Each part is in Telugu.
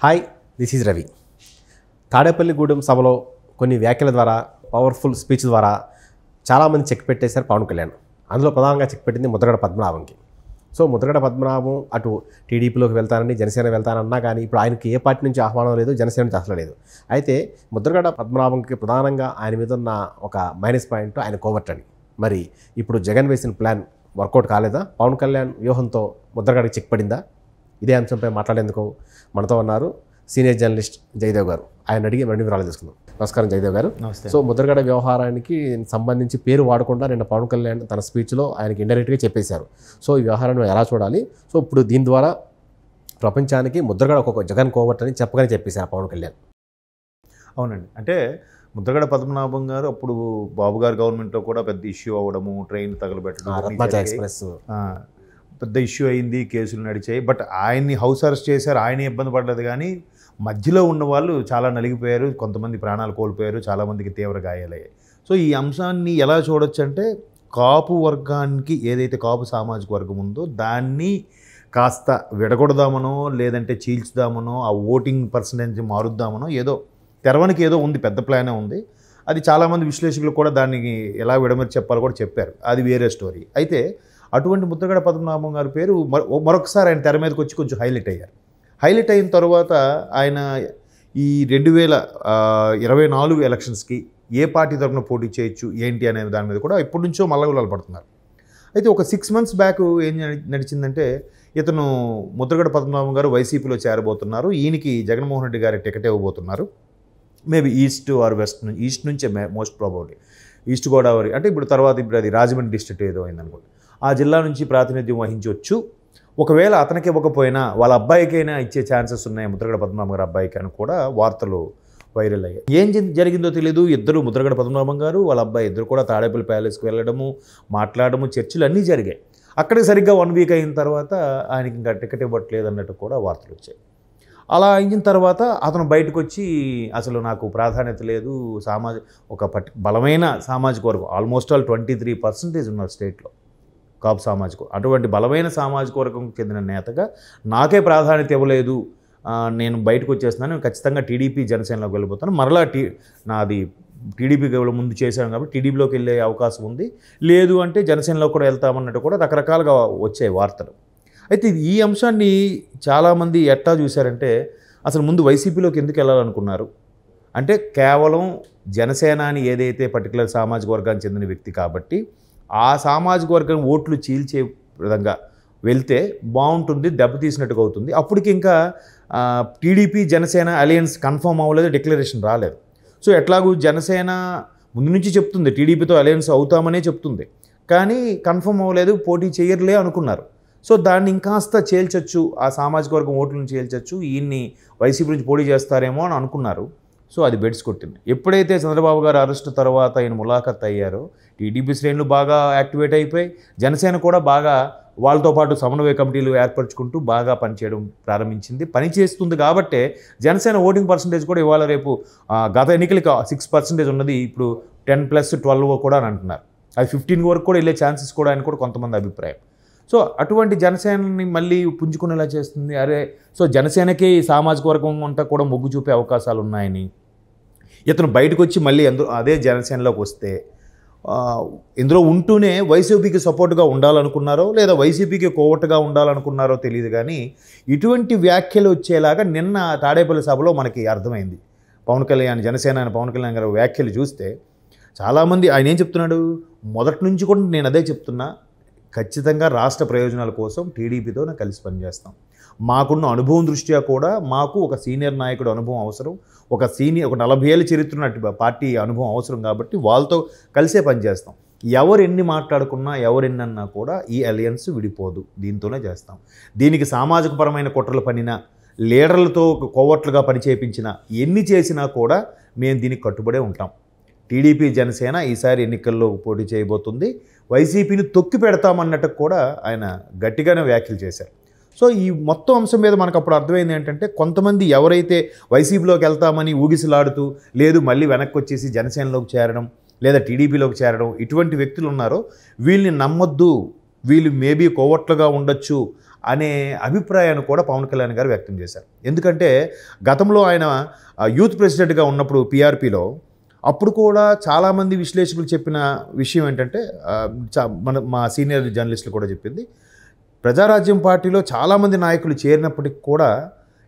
Hi, this is Ravi. Tadepalligudem సభలో కొన్ని వ్యాఖ్యల ద్వారా, పవర్ఫుల్ స్పీచ్ ద్వారా చాలామంది చెక్ పెట్టేశారు పవన్ కళ్యాణ్. అందులో ప్రధానంగా చెక్ పెట్టింది ముద్రగడ పద్మనాభంకి. సో ముద్రగడ పద్మనాభం అటు టీడీపీలోకి వెళ్తానని, జనసేన వెళ్తానన్నా కానీ ఇప్పుడు ఆయనకి ఏ పార్టీ నుంచి ఆహ్వానం లేదు, జనసేన నుంచి అసలు లేదు. అయితే ముద్రగడ పద్మనాభంకి ప్రధానంగా ఆయన మీద ఉన్న ఒక మైనస్ పాయింట్ ఆయన కోవర్ట్ అని. మరి ఇప్పుడు జగన్ వేసిన ప్లాన్ వర్కౌట్ కాలేదా? పవన్ కళ్యాణ్ వ్యూహంతో ముద్రగడకి చెక్ పడిందా? ఇదే అంశంపై మాట్లాడేందుకు మనతో ఉన్నారు సీనియర్ జర్నలిస్ట్ జయదేవ్ గారు. ఆయన అడిగి మరిన్ని వివరాలు తీసుకుందాం. నమస్కారం జయదేవ్ గారు. నమస్తే. సో ముద్రగడ వ్యవహారానికి సంబంధించి పేరు వాడకుండా నిన్న పవన్ కళ్యాణ్ తన స్పీచ్లో ఆయనకి ఇండైరెక్ట్గా చెప్పేశారు. సో ఈ వ్యవహారాన్ని ఎలా చూడాలి? సో ఇప్పుడు దీని ద్వారా ప్రపంచానికి ముద్రగడ ఒక జగన్ కోవర్ట్ అని చెప్పగానే చెప్పేశారు పవన్ కళ్యాణ్. అవునండి. అంటే ముద్రగడ పద్మనాభం గారు అప్పుడు బాబు గారు గవర్నమెంట్లో కూడా పెద్ద ఇష్యూ అవ్వడము, ట్రైన్ తగలబెట్టడం, రత్నాచల ఎక్స్ప్రెస్ పెద్ద ఇష్యూ అయింది, కేసులు నడిచాయి. బట్ ఆయన్ని హౌస్ అరెస్ట్ చేశారు, ఆయన ఇబ్బంది పడలేదు. కానీ మధ్యలో ఉన్న వాళ్ళు చాలా నలిగిపోయారు, కొంతమంది ప్రాణాలు కోల్పోయారు, చాలామందికి తీవ్ర గాయాలయ్యాయి. సో ఈ అంశాన్ని ఎలా చూడొచ్చు అంటే, కాపు వర్గానికి ఏదైతే కాపు సామాజిక వర్గం ఉందో దాన్ని కాస్త విడగొడదామనో లేదంటే చీల్చుదామనో, ఆ ఓటింగ్ పర్సంటేజ్ మారుద్దామనో ఏదో తెరవనికి ఏదో ఉంది, పెద్ద ప్లానే ఉంది. అది చాలామంది విశ్లేషకులు కూడా దానికి ఎలా విడమరి చెప్పాలో కూడా చెప్పారు. అది వేరే స్టోరీ. అయితే అటువంటి ముద్రగడ పద్మనాభం గారి పేరు మరొకసారి ఆయన తెర మీదకి వచ్చి కొంచెం హైలైట్ అయ్యారు. హైలైట్ అయిన తర్వాత ఆయన ఈ 2024 ఎలక్షన్స్కి ఏ పార్టీ తరఫున పోటీ చేయొచ్చు ఏంటి అనే దాని మీద కూడా ఎప్పటి నుంచో మల్లగులాలు పడుతున్నారు. అయితే ఒక 6 months బ్యాక్ ఏం నడిచిందంటే, ఇతను ముద్రగడ పద్మనాభం గారు వైసీపీలో చేరబోతున్నారు, ఈయనకి జగన్మోహన్ రెడ్డి గారి టికెట్ ఇవ్వబోతున్నారు. Maybe east or west, east నుంచే మోస్ట్ ప్రాబబ్లీ, ఈస్ట్ గోదావరి అంటే ఇప్పుడు అది రాజమండ్రి డిస్ట్రిక్ట్ ఏదో అయిందనుకోండి, ఆ జిల్లా నుంచి ప్రాతినిధ్యం వహించవచ్చు. ఒకవేళ అతనికి ఇవ్వకపోయినా వాళ్ళ అబ్బాయికైనా ఇచ్చే ఛాన్సెస్ ఉన్నాయి, ముద్రగడ పద్మనాభం గారు అబ్బాయికి అని కూడా వార్తలు వైరల్ అయ్యాయి. ఏం జరిగిందో తెలియదు. ఇద్దరు, ముద్రగడ పద్మనాభం గారు వాళ్ళ అబ్బాయి ఇద్దరు కూడా తాడేపల్లి ప్యాలెస్కి వెళ్ళడము, మాట్లాడము, చర్చలు అన్నీ జరిగాయి. అక్కడికి సరిగ్గా 1 week అయిన తర్వాత ఆయనకి ఇంకా టికెట్ ఇవ్వట్లేదు అన్నట్టు కూడా వార్తలు వచ్చాయి. అలా అయిన తర్వాత అతను బయటకు వచ్చి అసలు నాకు ప్రాధాన్యత లేదు, ఒక బలమైన సామాజిక వర్గం, ఆల్మోస్ట్ ఆల్ 23% ఉన్నారు స్టేట్లో కాపు సామాజిక, అటువంటి బలమైన సామాజిక వర్గంకి చెందిన నేతగా నాకే ప్రాధాన్యత ఇవ్వలేదు, నేను బయటకు వచ్చేస్తున్నాను, ఖచ్చితంగా టీడీపీ జనసేనలోకి వెళ్ళిపోతాను, మరలా నాది టీడీపీకి ముందు చేశాను కాబట్టి టీడీపీలోకి వెళ్ళే అవకాశం ఉంది, లేదు అంటే జనసేనలోకి కూడా వెళ్తామన్నట్టు కూడా రకరకాలుగా వచ్చాయి వార్తలు. అయితే ఈ అంశాన్ని చాలామంది ఎట్టా చూశారంటే, అసలు ముందు వైసీపీలోకి ఎందుకు వెళ్ళాలనుకున్నారు అంటే, కేవలం జనసేన అని ఏదైతే పర్టికులర్ సామాజిక వర్గానికి చెందిన వ్యక్తి కాబట్టి ఆ సామాజిక వర్గం ఓట్లు చీల్చే విధంగా వెళ్తే బాగుంటుంది, దెబ్బతీసినట్టుగా అవుతుంది. అప్పటికి ఇంకా టీడీపీ జనసేన అలయన్స్ కన్ఫర్మ్ అవ్వలేదు, డిక్లరేషన్ రాలేదు. సో ఎట్లాగూ జనసేన ముందు నుంచి చెప్తుంది టీడీపీతో అలయన్స్ అవుతామనే చెప్తుంది, కానీ కన్ఫర్మ్ అవ్వలేదు, పోటీ చేయర్లే అనుకున్నారు. సో దాన్ని ఇంకాస్త చేల్చొచ్చు, ఆ సామాజిక వర్గం ఓట్లను చేల్చొచ్చు, ఈయన్ని వైసీపీ నుంచి పోటీ చేస్తారేమో అని అనుకున్నారు. సో అది బెడ్స్ కొట్టింది. ఎప్పుడైతే చంద్రబాబు గారు అరెస్ట్ తర్వాత ఆయన ములాఖత్ అయ్యారో టీడీపీ శ్రేణులు బాగా యాక్టివేట్ అయిపోయి, జనసేన కూడా బాగా వాళ్ళతో పాటు సమన్వయ కమిటీలు ఏర్పరచుకుంటూ బాగా పనిచేయడం ప్రారంభించింది. పనిచేస్తుంది కాబట్టే జనసేన ఓటింగ్ పర్సంటేజ్ కూడా ఇవాళ రేపు గత ఎన్నికలకి 6% ఉన్నది ఇప్పుడు 10+12 కూడా అని అంటున్నారు. అది 15 వరకు కూడా వెళ్ళే ఛాన్సెస్ కూడా అని కూడా కొంతమంది అభిప్రాయం. సో అటువంటి జనసేనని మళ్ళీ పుంజుకునేలా చేస్తుంది. సో జనసేనకి సామాజిక వర్గం అంతా కూడా మొగ్గు చూపే అవకాశాలు ఉన్నాయని ఇతను బయటకు వచ్చి మళ్ళీ అదే జనసేనలోకి వస్తే ఇందులో ఉంటూనే వైసీపీకి సపోర్ట్గా ఉండాలనుకున్నారో లేదా వైసీపీకి కోవట్టుగా ఉండాలనుకున్నారో తెలియదు, కానీ ఇటువంటి వ్యాఖ్యలు వచ్చేలాగా నిన్న తాడేపల్లి సభలో మనకి అర్థమైంది. పవన్ కళ్యాణ్, జనసేన పవన్ కళ్యాణ్ గారు వ్యాఖ్యలు చూస్తే చాలామంది ఆయన ఏం చెప్తున్నాడు, మొదటి నుంచి కూడా నేను అదే చెప్తున్నా, ఖచ్చితంగా రాష్ట్ర ప్రయోజనాల కోసం టీడీపీతో కలిసి పనిచేస్తాం, మాకున్న అనుభవం దృష్ట్యా కూడా మాకు ఒక సీనియర్ నాయకుడు అనుభవం అవసరం, ఒక 40 ఏళ్ళ చరిత్ర ఉన్న పార్టీ అనుభవం అవసరం, కాబట్టి వాళ్ళతో కలిసే పనిచేస్తాం. ఎవరు ఎన్ని మాట్లాడుకున్నా ఎవరెన్నన్నా కూడా ఈ అలయన్స్ విడిపోదు, దీంతోనే చేస్తాం. దీనికి సామాజిక పరమైన కుట్రలు పనినా, లీడర్లతో కోవట్లుగా పనిచేపించినా, ఎన్ని చేసినా కూడా మేము దీనికి కట్టుబడే ఉంటాం. టీడీపీ జనసేన ఈసారి ఎన్నికల్లో పోటీ చేయబోతుంది, వైసీపీని తొక్కి పెడతామన్నట్టు కూడా ఆయన గట్టిగానే వ్యాఖ్యలు చేశారు. సో ఈ మొత్తం అంశం మీద మనకు అప్పుడు అర్థమైంది ఏంటంటే, కొంతమంది ఎవరైతే వైసీపీలోకి వెళ్తామని ఊగిసలాడుతూ, లేదు మళ్ళీ వెనక్కి వచ్చేసి జనసేనలోకి చేరడం లేదా టీడీపీలోకి చేరడం, ఇటువంటి వ్యక్తులు ఉన్నారో వీళ్ళని నమ్మొద్దు, వీళ్ళు మేబీ కోవట్లుగా ఉండొచ్చు అనే అభిప్రాయాన్ని కూడా పవన్ కళ్యాణ్ గారు వ్యక్తం చేశారు. ఎందుకంటే గతంలో ఆయన యూత్ ప్రెసిడెంట్గా ఉన్నప్పుడు పీఆర్పీలో అప్పుడు కూడా చాలామంది విశ్లేషకులు చెప్పిన విషయం ఏంటంటే మా సీనియర్ జర్నలిస్టులు కూడా చెప్పింది, ప్రజారాజ్యం పార్టీలో చాలామంది నాయకులు చేరినప్పటికి కూడా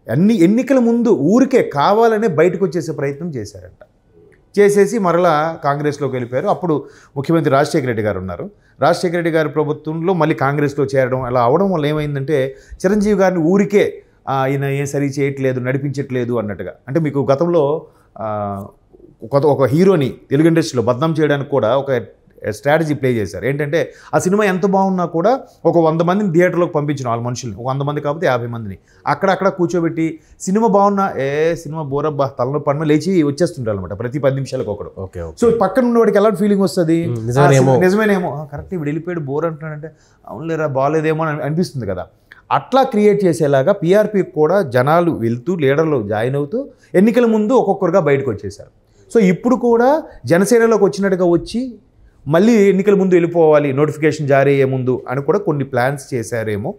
అన్ని ఎన్నికల ముందు ఊరికే కావాలనే బయటకు వచ్చేసే ప్రయత్నం చేశారంట. చేసేసి మరలా కాంగ్రెస్లోకి వెళ్ళిపోయారు. అప్పుడు ముఖ్యమంత్రి రాజశేఖర రెడ్డి గారు ఉన్నారు. రాజశేఖర రెడ్డి గారి ప్రభుత్వంలో మళ్ళీ కాంగ్రెస్లో చేరడం అలా అవడం వల్ల ఏమైందంటే చిరంజీవి గారిని ఊరికే ఈయన ఏం సరి చేయట్లేదు, నడిపించట్లేదు అన్నట్టుగా. అంటే మీకు గతంలో ఒక హీరోని తెలుగు ఇండస్ట్రీలో బద్నాం చేయడానికి కూడా ఒక స్ట్రాటజీ ప్లే చేశారు. ఏంటంటే ఆ సినిమా ఎంత బాగున్నా కూడా ఒక 100 మందిని థియేటర్లోకి పంపించిన వాళ్ళ మనుషుల్ని, ఒక 100 మంది కాకపోతే 50 మందిని అక్కడక్కడ కూర్చోబెట్టి సినిమా బాగున్నా సినిమా బోరబ్బా తలలో పడిన లేచి వచ్చేస్తుంటారు అనమాట ప్రతి 10 నిమిషాలకు ఒకడు. సో పక్కన ఉన్నవాడికి ఎలాంటి ఫీలింగ్ వస్తుంది, నిజమేనేమో కరెక్ట్ ఇప్పుడు వెళ్ళిపోయాడు బోర్ అంటున్నాడంటే అవునులేరా బాగాలేదేమో అని అనిపిస్తుంది కదా. అట్లా క్రియేట్ చేసేలాగా పీఆర్పీ కూడా జనాలు వెళ్తూ లీడర్లు జాయిన్ అవుతూ ఎన్నికల ముందు ఒక్కొక్కరుగా బయటకు వచ్చేసారు. సో ఇప్పుడు కూడా జనసేనలోకి వచ్చినట్టుగా వచ్చి మళ్ళీ ఎన్నికల ముందు వెళ్ళిపోవాలి నోటిఫికేషన్ జారీ అయ్యే ముందు అని కూడా కొన్ని ప్లాన్స్ చేశారేమో.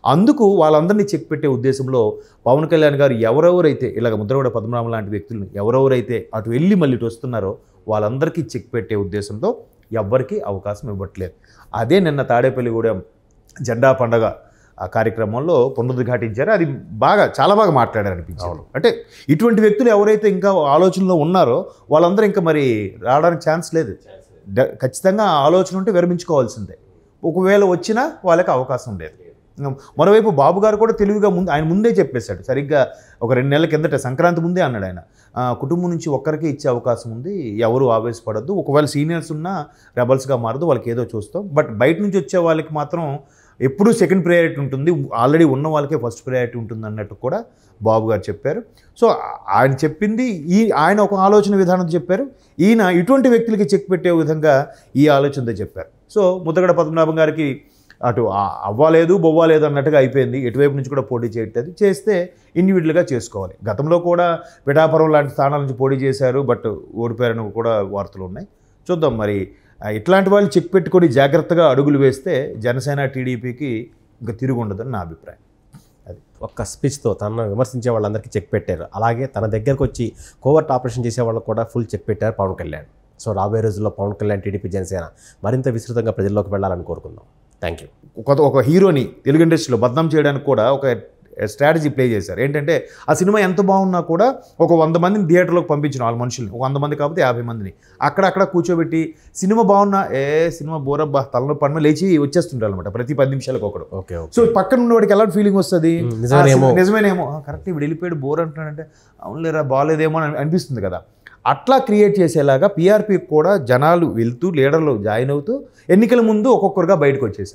అందుకు వాళ్ళందరినీ చెక్ పెట్టే ఉద్దేశంలో పవన్ కళ్యాణ్ గారు ఎవరెవరైతే ఇలాగ ముద్రగడ పద్మనాభం లాంటి వ్యక్తులను ఎవరెవరైతే అటు వెళ్ళి మళ్ళీ ఇటు వస్తున్నారో వాళ్ళందరికీ చెక్ పెట్టే ఉద్దేశంతో ఎవ్వరికీ అవకాశం ఇవ్వట్లేదు. అదే నిన్న తాడేపల్లిగూడెం జెండా పండగ ఆ కార్యక్రమంలో పునరుద్ఘాటించారో అది చాలా బాగా మాట్లాడారు అనిపించారు. అంటే ఇటువంటి వ్యక్తులు ఎవరైతే ఇంకా ఆలోచనలో ఉన్నారో వాళ్ళందరూ ఇంకా మరి రావడానికి ఛాన్స్ లేదు. ఖచ్చితంగా ఆలోచన ఉంటే విరమించుకోవాల్సిందే. ఒకవేళ వచ్చినా వాళ్ళకి అవకాశం లేదు. మరోవైపు బాబు గారు కూడా తెలివిగా ఆయన ముందే చెప్పేశాడు. సరిగ్గా ఒక 2 నెలల కిందట సంక్రాంతి ముందే అన్నాడు ఆయన, కుటుంబం నుంచి ఒక్కరికే ఇచ్చే అవకాశం ఉంది, ఎవరు ఆవేశపడద్దు, ఒకవేళ సీనియర్స్ ఉన్నా రెబల్స్గా మారదు, వాళ్ళకి ఏదో చూస్తాం, బట్ బయట నుంచి వచ్చే వాళ్ళకి మాత్రం ఎప్పుడూ సెకండ్ ప్రయారిటీ ఉంటుంది, ఆల్రెడీ ఉన్న వాళ్ళకే ఫస్ట్ ప్రయారిటీ ఉంటుంది అన్నట్టు కూడా బాబు గారు చెప్పారు. సో ఆయన చెప్పింది ఆయన ఒక ఆలోచన విధానంతో చెప్పారు, ఈయన ఇటువంటి వ్యక్తులకి చెక్ పెట్టే విధంగా ఈ ఆలోచనతో చెప్పారు. సో ముద్రగడ పద్మనాభం గారికి అటు అవ్వలేదు బొవ్వలేదు అన్నట్టుగా అయిపోయింది, ఎటువైపు నుంచి కూడా పోటీ చేయట్లేదు, చేస్తే ఇండివిజువల్గా చేసుకోవాలి. గతంలో కూడా పిఠాపురం లాంటి స్థానాల నుంచి పోటీ చేశారు, బట్ ఓడిపోయారని కూడా వార్తలు ఉన్నాయి. చూద్దాం మరి ఇట్లాంటి వాళ్ళు చెక్ పెట్టుకొని జాగ్రత్తగా అడుగులు వేస్తే జనసేన టీడీపీకి ఇంకా తిరుగు ఉండదని నా అభిప్రాయం. అది ఒక్క స్పీచ్తో తనను విమర్శించే వాళ్ళందరికీ చెక్ పెట్టారు. అలాగే తన దగ్గరకు వచ్చి కోవర్ట్ ఆపరేషన్ చేసే వాళ్ళకు కూడా ఫుల్ చెక్ పెట్టారు పవన్ కళ్యాణ్. సో రాబోయే రోజుల్లో పవన్ కళ్యాణ్ టీడీపీ జనసేన మరింత విస్తృతంగా ప్రజల్లోకి వెళ్ళాలని కోరుకుందాం. Thank you. ఒక హీరోని తెలుగు ఇండస్ట్రీలో బద్నాం చేయడానికి కూడా ఒక స్ట్రాటజీ ప్లే చేశారు. ఏంటంటే ఆ సినిమా ఎంత బాగున్నా కూడా ఒక 100 మందిని థియేటర్లోకి పంపించిన వాళ్ళ మనుషుల్ని, ఒక 100 మంది కాకపోతే 50 మందిని అక్కడక్కడ కూర్చోబెట్టి సినిమా బాగున్నా సినిమా బోరబ్బా తలలో పడిన లేచి వచ్చేస్తుంటారు అనమాట ప్రతి 10 నిమిషాలకు ఒకడు. సో పక్కన ఉన్నవాడికి ఎలాంటి ఫీలింగ్ వస్తుంది, నిజమేనేమో కరెక్ట్ ఇప్పుడు వెళ్ళిపోయాడు బోర్ అంటున్నాడంటే అవునులేరా బాగాలేదేమో అని అనిపిస్తుంది కదా. అట్లా క్రియేట్ చేసేలాగా పీఆర్పీ కూడా జనాలు వెళ్తూ లీడర్లు జాయిన్ అవుతూ ఎన్నికల ముందు ఒక్కొక్కరుగా బయటకు వచ్చేసారు.